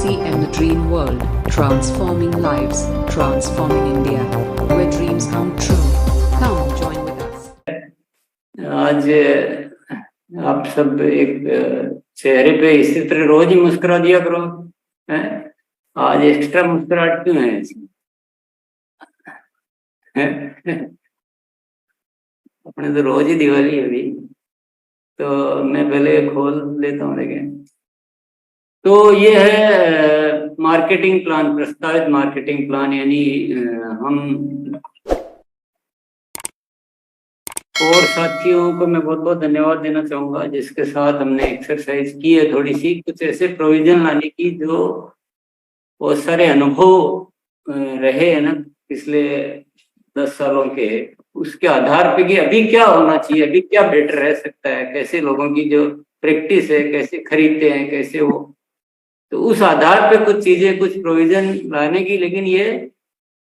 TCM The Dream World, transforming lives, transforming India, where dreams come true. Come join with us. आज आप सब एक चेहरे पे इसी तरह रोज ही मुस्कुरा दिया करो, हैं? आज एक्स्ट्रा मुस्कुराहट क्यों है इसमें? अपने तो रोज ही दिवाली है अभी, तो मैं पहले खोल लेता हूँ। लेकिन तो ये है मार्केटिंग प्लान, प्रस्तावित मार्केटिंग प्लान, यानी हम और साथियों को मैं बहुत बहुत धन्यवाद देना चाहूंगा जिसके साथ हमने एक्सरसाइज की है, थोड़ी सी कुछ ऐसे प्रोविजन लाने की जो बहुत सारे अनुभव रहे हैं ना पिछले 10 सालों के, उसके आधार पे कि अभी क्या होना चाहिए, अभी क्या बेटर रह सकता है, कैसे लोगों की जो प्रैक्टिस है, कैसे खरीदते हैं, कैसे वो, तो उस आधार पे कुछ चीजें, कुछ प्रोविजन लाने की। लेकिन ये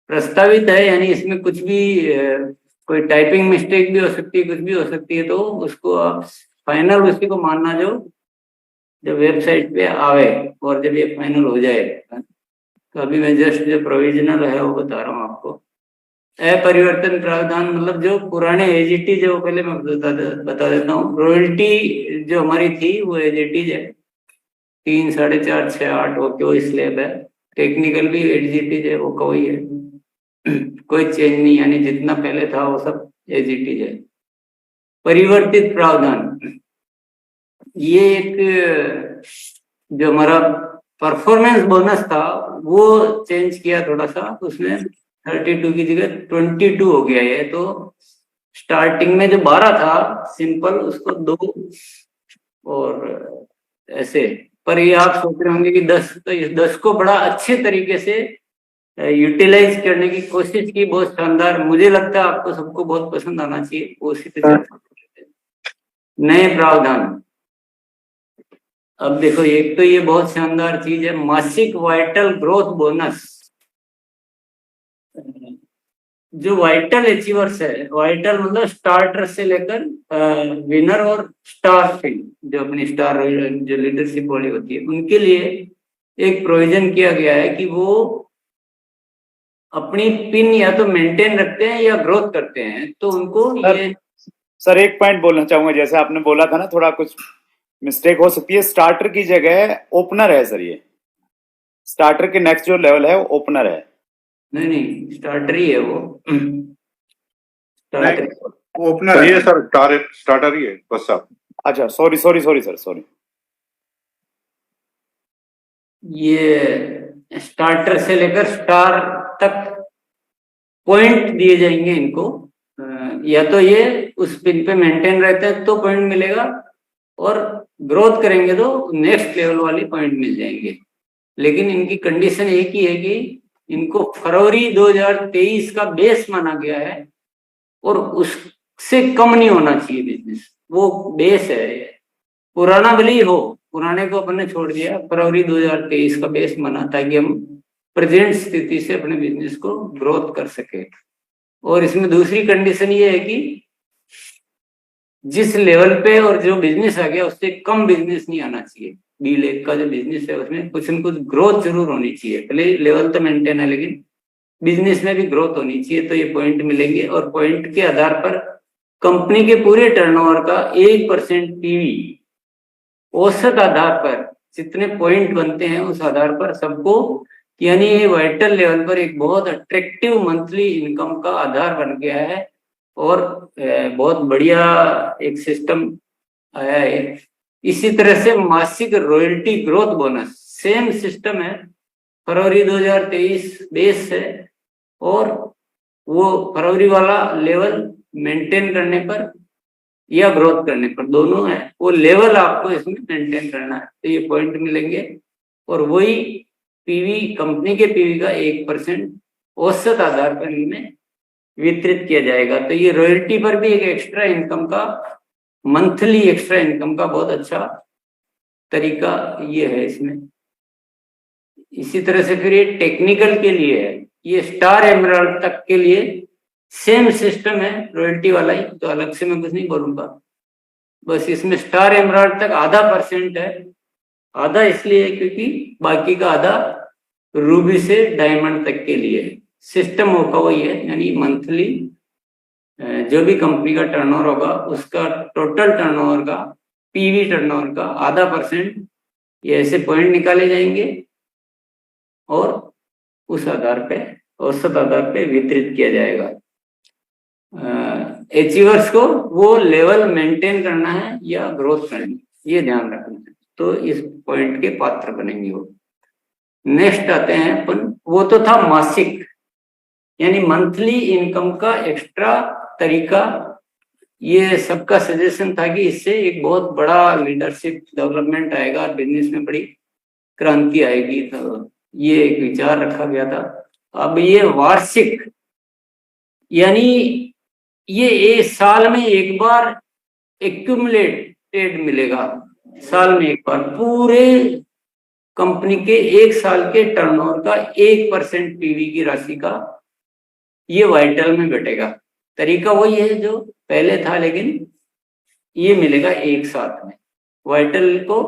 प्रस्तावित है, यानी इसमें कुछ भी कोई टाइपिंग मिस्टेक भी हो सकती है, कुछ भी हो सकती है, तो उसको आप फाइनल उसी को मानना जो जब वेबसाइट पे आवे और जब ये फाइनल हो जाए। तो अभी मैं जस्ट जो प्रोविजनल है वो बता रहा हूँ आपको। अपरिवर्तन प्रावधान मतलब जो पुराने एजीटी, जो पहले मैं बता देता हूँ, रॉयल्टी जो हमारी थी वो एजीटी है 3, 4.5, 6, 8 वो क्यों स्लैब है। टेक्निकल भी एजीटी है वो कोई है, कोई चेंज नहीं, यानी जितना पहले था वो सब एजीटी है। परिवर्तित प्रावधान, ये एक जो हमारा परफॉर्मेंस बोनस था वो चेंज किया थोड़ा सा, उसमें 32 की जगह 22 हो गया है। तो स्टार्टिंग में जो 12 था सिंपल, उसको 2 और ऐसे। पर ये आप सोच रहे होंगे कि 10, तो इस 10 को बड़ा अच्छे तरीके से यूटिलाइज करने की कोशिश की, बहुत शानदार। मुझे लगता है आपको सबको बहुत पसंद आना चाहिए वो। उसी तरह नए प्रावधान, अब देखो एक तो ये बहुत शानदार चीज है, मासिक वाइटल ग्रोथ बोनस। जो वाइटल अचीवर्स है, वाइटल मतलब स्टार्टर से लेकर विनर और स्टार फिल, जो अपनी स्टार जो लीडरशिप वाली होती है, उनके लिए एक प्रोविजन किया गया है कि वो अपनी पिन या तो मेंटेन रखते हैं या ग्रोथ करते हैं, तो उनको ये सर एक पॉइंट बोलना चाहूंगा। जैसे आपने बोला था ना, थोड़ा कुछ मिस्टेक हो सकती है। स्टार्टर की जगह ओपनर है सर। ये स्टार्टर के नेक्स्ट जो लेवल है वो ओपनर है। नहीं, स्टार्टर ही है वो। ओपनर ही है सर, स्टार्टर ही है बस साहब। अच्छा, सॉरी सर, सॉरी। ये स्टार्टर से लेकर स्टार तक पॉइंट दिए जाएंगे इनको, या तो ये उस पिन पे मेंटेन रहते हैं तो पॉइंट मिलेगा, और ग्रोथ करेंगे तो नेक्स्ट लेवल वाली पॉइंट मिल जाएंगे। लेकिन इनकी कंडीशन एक ही है कि इनको फरवरी 2023 का बेस माना गया है और उससे कम नहीं होना चाहिए बिजनेस, वो बेस है। पुराना भले ही हो, पुराने को अपन ने छोड़ दिया, फरवरी 2023 का बेस माना, ताकि हम प्रेजेंट स्थिति से अपने बिजनेस को ग्रोथ कर सके। और इसमें दूसरी कंडीशन ये है कि जिस लेवल पे और जो बिजनेस आ गया उससे कम बिजनेस नहीं आना चाहिए। बी लेग का जो बिजनेस है उसमें कुछ न कुछ ग्रोथ जरूर होनी चाहिए। पहले लेवल तो मेंटेन है, लेकिन बिजनेस में भी ग्रोथ होनी चाहिए, तो ये पॉइंट मिलेंगे। और पॉइंट के आधार पर कंपनी के पूरे टर्नओवर का 1% पीवी औसत आधार पर जितने पॉइंट बनते हैं उस आधार पर सबको, यानी ये वाइटल लेवल पर एक बहुत अट्रैक्टिव मंथली इनकम का आधार बन गया है। और बहुत बढ़िया एक सिस्टम आया है। इसी तरह से मासिक royalty growth bonus, same system है, फरवरी 2023 बेस है, और वो फरवरी वाला लेवल मेंटेन करने पर या ग्रोथ करने पर, दोनों है, वो लेवल आपको इसमें मेंटेन करना है, तो ये पॉइंट मिलेंगे। और वही पीवी, कंपनी के पीवी का 1% औसत आधार पर इनमें वितरित किया जाएगा। तो ये रॉयल्टी पर भी एक एक्स्ट्रा इनकम का, मंथली एक्स्ट्रा इनकम का बहुत अच्छा तरीका ये है इसमें। इसी तरह से फिर ये टेक्निकल के लिए है, ये स्टार एमराल्ड तक के लिए सेम सिस्टम है, रॉयल्टी वाला ही, तो अलग से मैं कुछ नहीं बोलूंगा। बस इसमें स्टार एमराल्ड तक 0.5% है आधा इसलिए क्योंकि बाकी का आधा रूबी से डायमंड तक के लिए सिस्टम होगा वही है, यानी मंथली जो भी कंपनी का टर्नओवर होगा उसका टोटल टर्नओवर का पीवी टर्नओवर का आधा % ये ऐसे पॉइंट निकाले जाएंगे और उस आधार पे औसत आधार पे वितरित किया जाएगा। अचीवर्स को वो लेवल मेंटेन करना है या ग्रोथ करनी है, ये ध्यान रखना है, तो इस पॉइंट के पात्र बनेंगे वो। नेक्स्ट आते हैं अपन, वो तो था मासिक यानी मंथली इनकम का एक्स्ट्रा तरीका। ये सबका सजेशन था कि इससे एक बहुत बड़ा लीडरशिप डेवलपमेंट आएगा, बिजनेस में बड़ी क्रांति आएगी, तो ये एक विचार रखा गया था। अब ये वार्षिक यानी ये एक साल में एक बार एक्यूमुलेटेड मिलेगा, साल में एक बार पूरे कंपनी के एक साल के टर्नओवर का 1% पीवी की राशि का ये वाइटल में बैठेगा। तरीका वही है जो पहले था, लेकिन ये मिलेगा एक साथ में। वाइटल को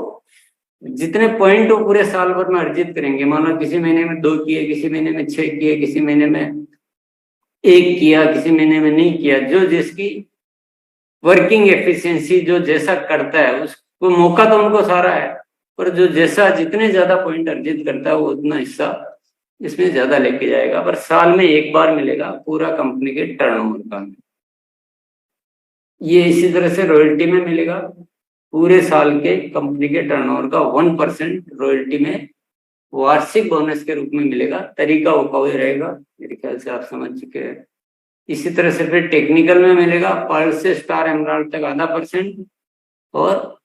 जितने पॉइंट वो पूरे साल भर में अर्जित करेंगे, मान लो किसी महीने में 2 किए, किसी महीने में 6 किए, किसी महीने में 1 किया, किसी महीने में नहीं किया, जो जिसकी वर्किंग एफिशिएंसी जो जैसा करता है उसको मौका तो उनको सारा है, पर जो जैसा जितने ज्यादा पॉइंट अर्जित करता है वो उतना हिस्सा इसमें ज्यादा लेके जाएगा, पर साल में एक बार मिलेगा पूरा कंपनी के टर्नओवर का। ये इसी तरह से रॉयल्टी में मिलेगा, पूरे साल के कंपनी के टर्नओवर का 1% रॉयल्टी में वार्षिक बोनस के रूप में मिलेगा। तरीका वो कवई रहेगा, मेरे ख्याल से आप समझ चुके हैं। इसी तरह से फिर टेक्निकल में मिलेगा पर्ल से स्टार एमराल्ड तक आधा % और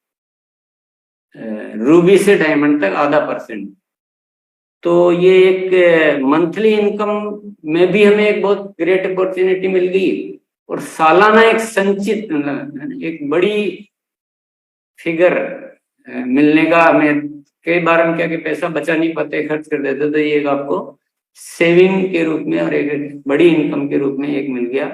रूबी से डायमंड तक आधा %। तो ये एक मंथली इनकम में भी हमें एक बहुत ग्रेट अपॉर्चुनिटी मिल गई और सालाना एक संचित एक बड़ी फिगर मिलने का हमें। कई बार हम क्या कि पैसा बचा नहीं पाते, खर्च कर देते, तो ये आपको सेविंग के रूप में और एक बड़ी इनकम के रूप में एक मिल गया।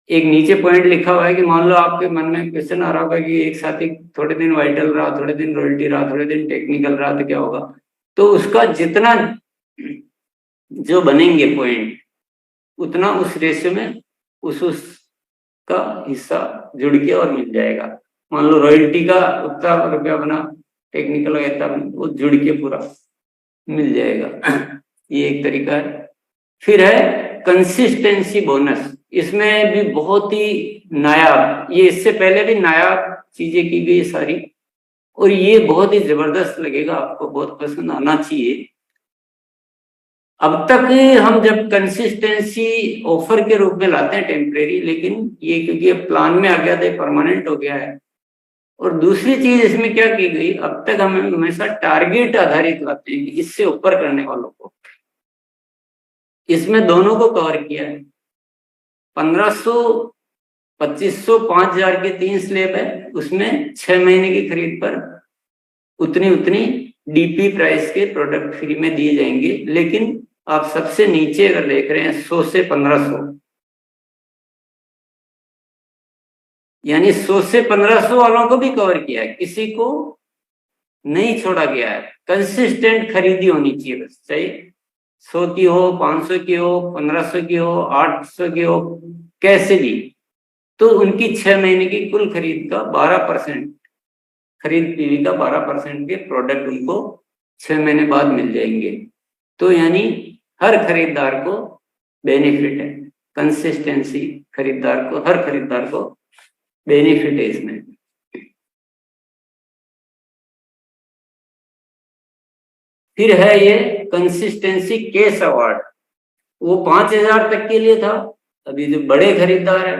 एक नीचे पॉइंट लिखा हुआ है कि मान लो आपके मन में क्वेश्चन आ रहा होगा कि एक साथ ही थोड़े दिन वाइटल रहा, थोड़े दिन रॉयल्टी रहा, थोड़े दिन टेक्निकल रहा, तो क्या होगा? तो उसका जितना जो बनेंगे पॉइंट उतना उस रेशियो में उसका हिस्सा जुड़ के और मिल जाएगा। मान लो रॉयल्टी का उतना रुपया बना, टेक्निकल का इतना बना, वो जुड़ के पूरा मिल जाएगा। ये एक तरीका है। फिर है कंसिस्टेंसी बोनस, इसमें भी बहुत ही नायाब, ये इससे पहले भी नायाब चीजें की गई सारी, और ये बहुत ही जबरदस्त लगेगा आपको, बहुत पसंद आना चाहिए। अब तक हम जब कंसिस्टेंसी ऑफर के रूप में लाते हैं टेम्परेरी, लेकिन ये क्योंकि प्लान में आ गया था, परमानेंट हो गया है। और दूसरी चीज इसमें क्या की गई, अब तक हम हमेशा टारगेट आधारित लाते हैं, इससे ऊपर करने वालों को। इसमें दोनों को कवर किया है। 1500, 2500, 5000 के 3 स्लैब है, उसमें 6 महीने की खरीद पर उतनी डीपी प्राइस के प्रोडक्ट फ्री में दिए जाएंगे। लेकिन आप सबसे नीचे अगर देख रहे हैं 100 से 1500, यानी 100 से 1500 वालों को भी कवर किया है, किसी को नहीं छोड़ा गया है। कंसिस्टेंट खरीदी होनी चाहिए, बस चाहिए 100 की हो, 500 की हो, 1500 की हो, 800 की हो, कैसे भी, तो उनकी 6 महीने की कुल खरीद का 12%, खरीद पीवी का 12% के प्रोडक्ट उनको 6 महीने बाद मिल जाएंगे। तो यानी हर खरीदार को बेनिफिट है, कंसिस्टेंसी खरीदार को, हर खरीदार को बेनिफिट है इसमें। फिर है ये कंसिस्टेंसी केस अवार्ड, वो 5000 तक के लिए था। अभी जो बड़े खरीदार है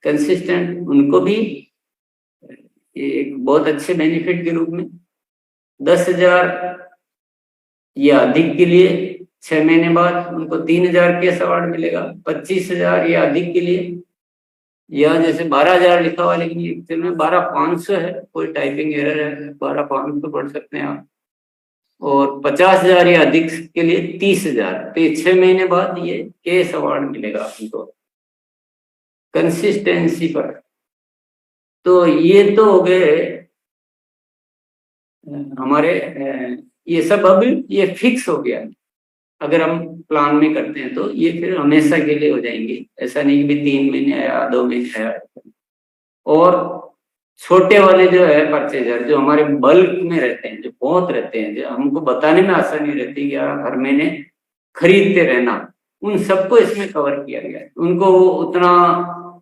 कंसिस्टेंट, उनको भी एक बहुत अच्छे बेनिफिट के रूप में 10,000 या अधिक के लिए 6 महीने बाद उनको 3000 केस अवार्ड मिलेगा। 25,000 या अधिक के लिए, या जैसे 12,000 लिखा हुआ, लेकिन एक्चुअल में 12,500 है, कोई टाइपिंग एरर है, 12,500 पढ़ सकते हैं आप। और 50,000 या अधिक के लिए 30,000। तो 6 महीने बाद ये केस अवार्ड मिलेगा आपको कंसिस्टेंसी पर। तो ये तो हो गए हमारे ये सब अब ये फिक्स हो गया है। अगर हम प्लान में करते हैं तो ये फिर हमेशा के लिए हो जाएंगे। ऐसा नहीं कि भी 3 महीने आया 2 महीने आया। और छोटे वाले जो है परचेजर जो हमारे बल्क में रहते हैं, जो बहुत रहते हैं, जो हमको बताने में आसानी रहती है कि यार हर महीने खरीदते रहना, उन सबको इसमें कवर किया गया है। उनको उतना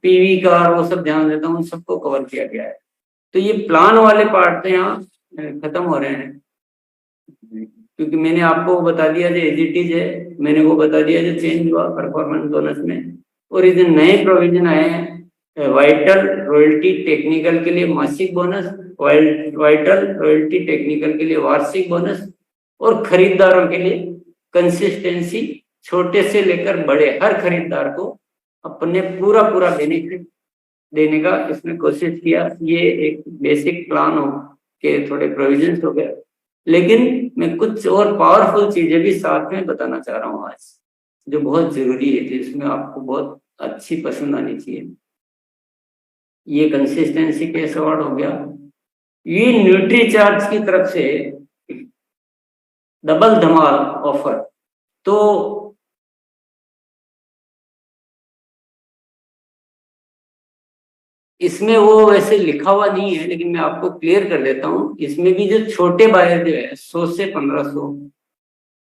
पीवी का और वो सब ध्यान देता हूँ, उन सबको कवर किया गया है। तो ये प्लान वाले पार्ट तो यहाँ खत्म हो रहे हैं, क्योंकि मैंने आपको बता दिया जो एज इट इज है, मैंने वो बता दिया जो चेंज हुआ परफॉर्मेंस बोनस में। और ये जो नए प्रोविजन आए हैं, वाइटल रॉयल्टी टेक्निकल के लिए मासिक बोनस, वाइटल रॉयल्टी टेक्निकल के लिए वार्षिक बोनस, और खरीदारों के लिए कंसिस्टेंसी, छोटे से लेकर बड़े हर खरीदार को अपने पूरा पूरा बेनिफिट देने का इसमें कोशिश किया। ये एक बेसिक प्लान हो के थोड़े प्रोविजंस हो गए, लेकिन मैं कुछ और पावरफुल चीजें भी साथ में बताना चाह रहा हूँ आज, जो बहुत जरूरी है, जिसमें आपको बहुत अच्छी पसंद आनी चाहिए। ये कंसिस्टेंसी केस अवार्ड हो गया। ये न्यूट्री चार्ज की तरफ से डबल धमाल ऑफर, तो इसमें वो वैसे लिखा हुआ नहीं है, लेकिन मैं आपको क्लियर कर देता हूँ। इसमें भी जो छोटे बायर जो है 100 से 1500,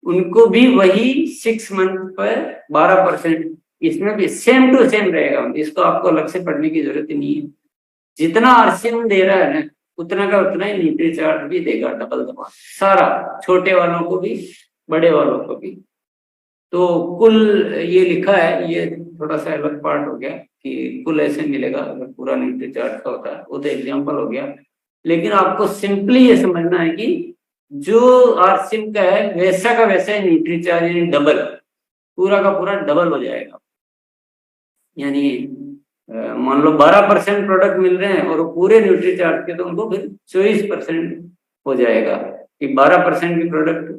उनको भी वही 6 मंथ पर 12%, इसमें भी सेम टू सेम रहेगा। इसको आपको अलग से पढ़ने की जरूरत ही नहीं है। जितना आरसीएम दे रहा है ना, उतना का उतना ही न्यूट्री चार्ज भी देगा, डबल धमाल सारा, छोटे वालों को भी बड़े वालों को भी। तो कुल ये लिखा है, ये थोड़ा सा अलग पार्ट हो गया कि कुल ऐसे मिलेगा अगर पूरा न्यूट्री चार्ज का होता है, वो तो एग्जाम्पल हो गया। लेकिन आपको सिंपली ये समझना है कि जो आरसीएम का है वैसा का वैसा ही न्यूट्री चार्ज, यानी डबल, पूरा का पूरा डबल हो जाएगा। यानी मान लो 12% प्रोडक्ट मिल रहे हैं और वो पूरे न्यूट्री चार्ज के, तो उनको फिर 24% हो जाएगा कि 12% के प्रोडक्ट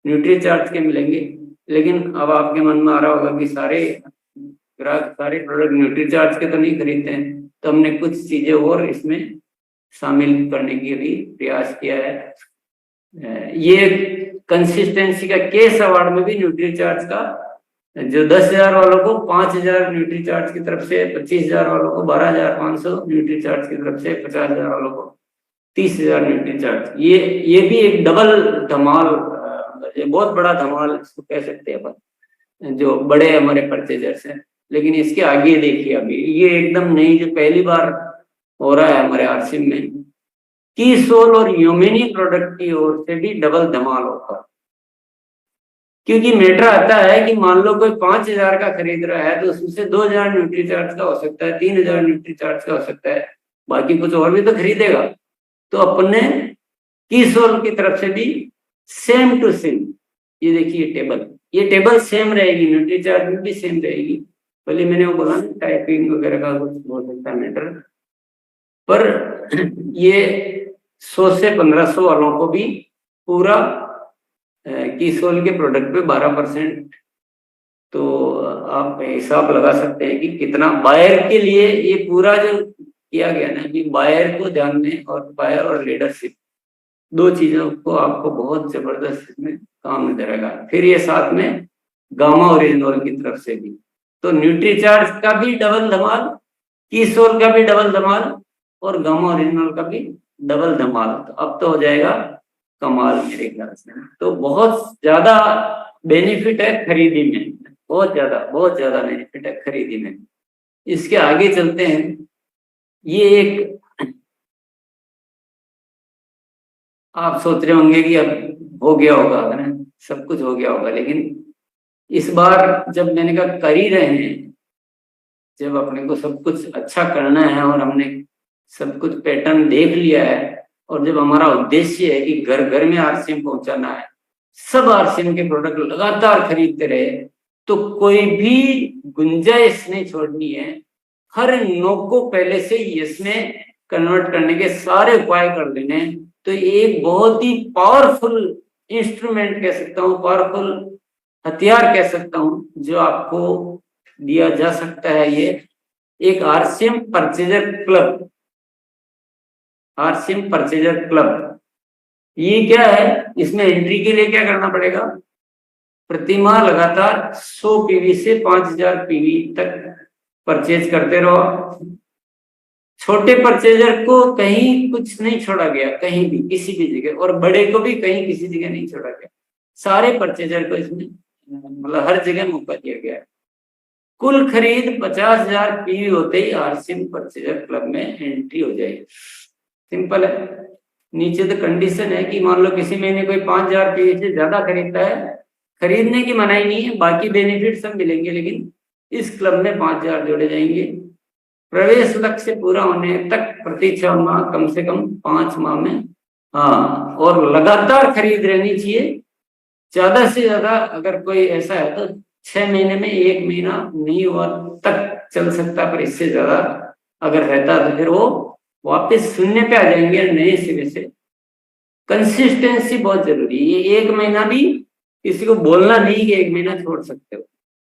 न्यूट्री चार्ज के मिलेंगे। लेकिन अब आपके मन में आ रहा होगा कि सारे ग्राहक सारे प्रोडक्ट न्यूट्री चार्ज के तो नहीं खरीदते हैं, तो हमने कुछ चीजें और इसमें शामिल करने की भी प्रयास किया है। ये कंसिस्टेंसी का केस अवार्ड में भी न्यूट्री चार्ज का, जो 10,000 वालों को 5,000 न्यूट्री चार्ज की तरफ से, 25,000 वालों को 12,500 न्यूट्री चार्ज की तरफ से, 50,000 वालों को 30,000 न्यूट्री चार्ज। ये भी एक डबल धमाल, ये बहुत बड़ा धमाल इसको कह सकते हैं अपन, जो बड़े हमारे परचेजर्स हैं। लेकिन इसके आगे देखिए, अभी ये एकदम नई जो पहली बार हो रहा है हमारे आरसीएम में, कीसोल और ह्यूमिनी प्रोडक्ट की ओर से भी डबल धमाल होगा। क्योंकि मैटर आता है कि मान लो कोई 5,000 का खरीद रहा है, तो उसमें से 2,000 न्यूट्री चार्ज का हो सकता है, 3,000 न्यूट्री चार्ज का हो सकता है, बाकी कुछ और भी तो खरीदेगा। तो अपने कीसोल की तरफ से भी सेम टू सेम, ये देखिए टेबल, ये टेबल सेम रहेगी, न्यूट्री चार्ज में भी सेम रहेगी। पहले मैंने वो बोला ना, टाइपिंग वगैरह का कुछ हो सकता है मैटर, पर ये 100 से 1500 वालों को भी पूरा कीसोल के प्रोडक्ट पे 12%। तो आप हिसाब लगा सकते हैं कि कितना बायर के लिए ये पूरा जो किया गया ना, कि बायर को ध्यान में, और बायर और लीडरशिप, दो चीजों को आपको बहुत जबरदस्त इसमें काम नजर आएगा। फिर ये साथ में गामा ओरिजिनल की तरफ से भी, तो न्यूट्री चार्ज का भी डबल धमाल, कीसोल का भी डबल धमाल, और गामा ओरिजिनल का भी डबल धमाल। तो अब तो हो जाएगा कमाल मेरे ख्याल से। तो बहुत ज्यादा बेनिफिट है खरीदी में, बहुत ज्यादा बेनिफिट है खरीदी में। इसके आगे चलते हैं। ये एक, आप सोच रहे होंगे कि अब हो गया होगा, है ना, सब कुछ हो गया होगा, लेकिन इस बार जब मैंने कहा कर ही रहे हैं, जब अपने को सब कुछ अच्छा करना है और हमने सब कुछ पैटर्न देख लिया है, और जब हमारा उद्देश्य है कि घर घर में आरसीएम पहुंचाना है, सब आरसीएम के प्रोडक्ट लगातार खरीदते रहे, तो कोई भी गुंजाइश नहीं छोड़नी है। हर नो को पहले से यस में कन्वर्ट करने के सारे उपाय कर लेने। तो एक बहुत ही पावरफुल इंस्ट्रूमेंट कह सकता हूँ, पावरफुल हथियार कह सकता हूँ, जो आपको दिया जा सकता है। ये एक RCM purchaser club, RCM purchaser club, ये क्या है, इसमें एंट्री के लिए क्या करना पड़ेगा, प्रतिमाह लगातार 100 पीवी से 5000 पीवी तक परचेज करते रहो। छोटे परचेजर को कहीं कुछ नहीं छोड़ा गया, कहीं भी किसी भी जगह, और बड़े को भी कहीं किसी जगह नहीं छोड़ा गया, सारे परचेजर को इसमें मतलब हर जगह मौका दिया गया है। कुल खरीद 50,000 पीवी होते ही आरसीएम परचेजर क्लब में एंट्री हो जाएगी। सिंपल है। नीचे तो कंडीशन है कि मान लो किसी महीने कोई 5,000 पीवी से ज्यादा खरीदता है, खरीदने की मनाही नहीं है, बाकी बेनिफिट सब मिलेंगे, लेकिन इस क्लब में 5,000 जोड़े जाएंगे। प्रवेश लक्ष्य पूरा होने तक प्रति 6 माह, कम से कम 5 माह में, हाँ, और लगातार खरीद रहनी चाहिए। ज्यादा से ज्यादा अगर कोई ऐसा है तो 6 महीने में 1 महीना नहीं हुआ तक चल सकता, पर इससे ज्यादा अगर रहता तो फिर वो वापस शून्य पे आ जाएंगे नए सिरे से। कंसिस्टेंसी बहुत जरूरी है। ये 1 महीना भी किसी को बोलना नहीं कि 1 महीना छोड़ सकते हो,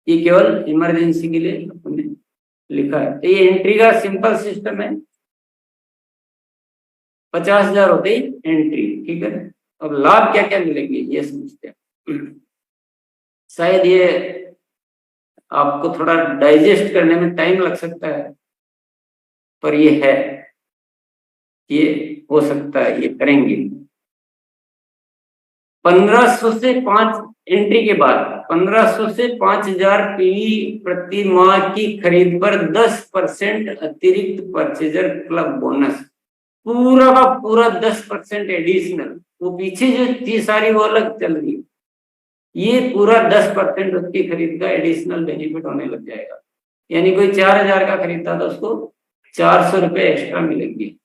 ये केवल इमरजेंसी के लिए हमने लिखा है। तो ये एंट्री का सिंपल सिस्टम है, 50,000 होते ही एंट्री, ठीक है। अब लाभ क्या क्या मिलेंगे ये समझते हैं। शायद ये आपको थोड़ा डाइजेस्ट करने में टाइम लग सकता है, पर ये है, ये हो सकता है, ये करेंगे। 1500 से 5 एंट्री के बाद 1500 से 5,000 पीवी प्रति माह की खरीद पर 10% अतिरिक्त परचेजर क्लब बोनस, पूरा का पूरा 10% एडिशनल। वो पीछे जो थी सारी वो अलग चल रही, ये पूरा 10% उसकी खरीद का एडिशनल बेनिफिट होने लग जाएगा। यानी कोई 4,000 का खरीदता था, उसको 400 रुपए एक्स्ट्रा मिलेंगे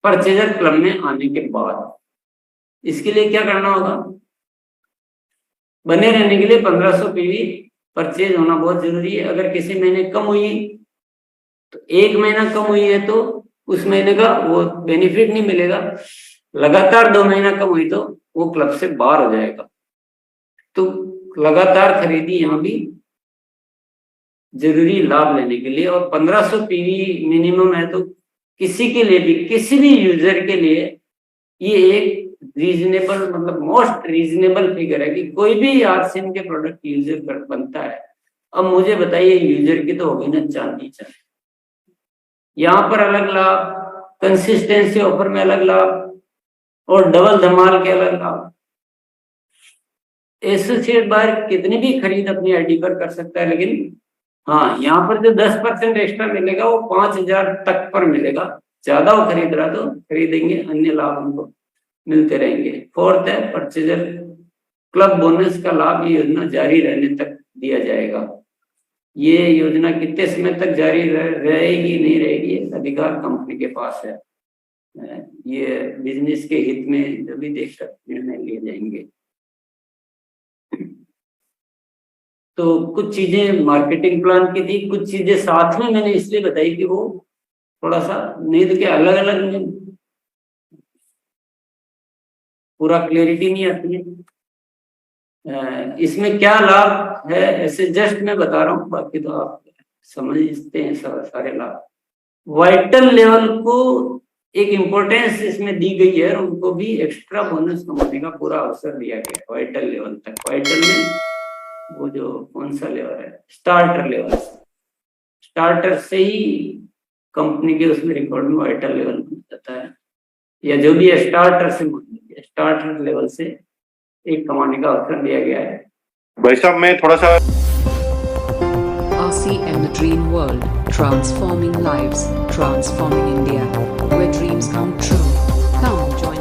परचेजर क्लब में आने के बाद। इसके लिए क्या करना होगा, बने रहने के लिए 1500 पीवी परचेज होना बहुत जरूरी है। अगर किसी महीने कम हुई तो 1 महीना कम हुई है तो उस महीने का वो बेनिफिट नहीं मिलेगा। लगातार 2 महीना कम हुई तो वो क्लब से बाहर हो जाएगा। तो लगातार खरीदी यहाँ भी जरूरी लाभ लेने के लिए। और 1500 पीवी मिनिमम है, तो किसी के लिए भी, किसी भी यूजर के लिए ये एक रीजनेबल, मतलब मोस्ट रीजनेबल फिगर है कि कोई भी आरसीएम के प्रोडक्ट यूजर बनता है। अब मुझे बताइए, यूजर की तो होगी ना चांदी। यहाँ पर अलग लाभ, कंसिस्टेंसी ऑफर में अलग लाभ, और डबल धमाल के अलग लाभ। एसोसिएट बायर कितनी भी खरीद अपनी आईडी पर कर सकता है, लेकिन हाँ, यहाँ पर जो 10% एक्स्ट्रा मिलेगा वो 5,000 तक पर मिलेगा। ज्यादा वो खरीद रहा तो खरीदेंगे, अन्य लाभ उनको मिलते रहेंगे। 4th है परचेजर क्लब बोनस का लाभ, ये योजना जारी रहने तक दिया जाएगा। ये योजना कितने समय तक जारी रहेगी नहीं रहेगी, अधिकार कंपनी के पास है। ये बिजनेस के हित में जो भी देखकर निर्णय लिए जाएंगे। तो कुछ चीजें मार्केटिंग प्लान की थी, कुछ चीजें साथ में मैंने इसलिए बताई कि वो थोड़ा सा नहीं तो क्या अलग अलग में पूरा क्लियरिटी नहीं आती है। इसमें क्या लाभ है ऐसे जस्ट मैं बता रहा हूँ, बाकी तो आप समझते हैं सारे लाभ। वाइटल लेवल को एक इम्पोर्टेंस इसमें दी गई है, और उनको भी एक्स्ट्रा बोनस कमाने का पूरा अवसर दिया गया है वाइटल लेवल तक। वाइटल में वो जो कौन सा लेवल है, स्टार्टर लेवल, स्टार्टर से ही कंपनी के उसमें रिकॉर्ड में वाइटल लेवल बन जाता है, या जो भी स्टार्टर से स्टार्टर लेवल से एक कमाने का अवसर दिया गया है। भाई साहब मैं थोड़ा सा RCM The Dream World, transforming lives, transforming India, where dreams come true. Come join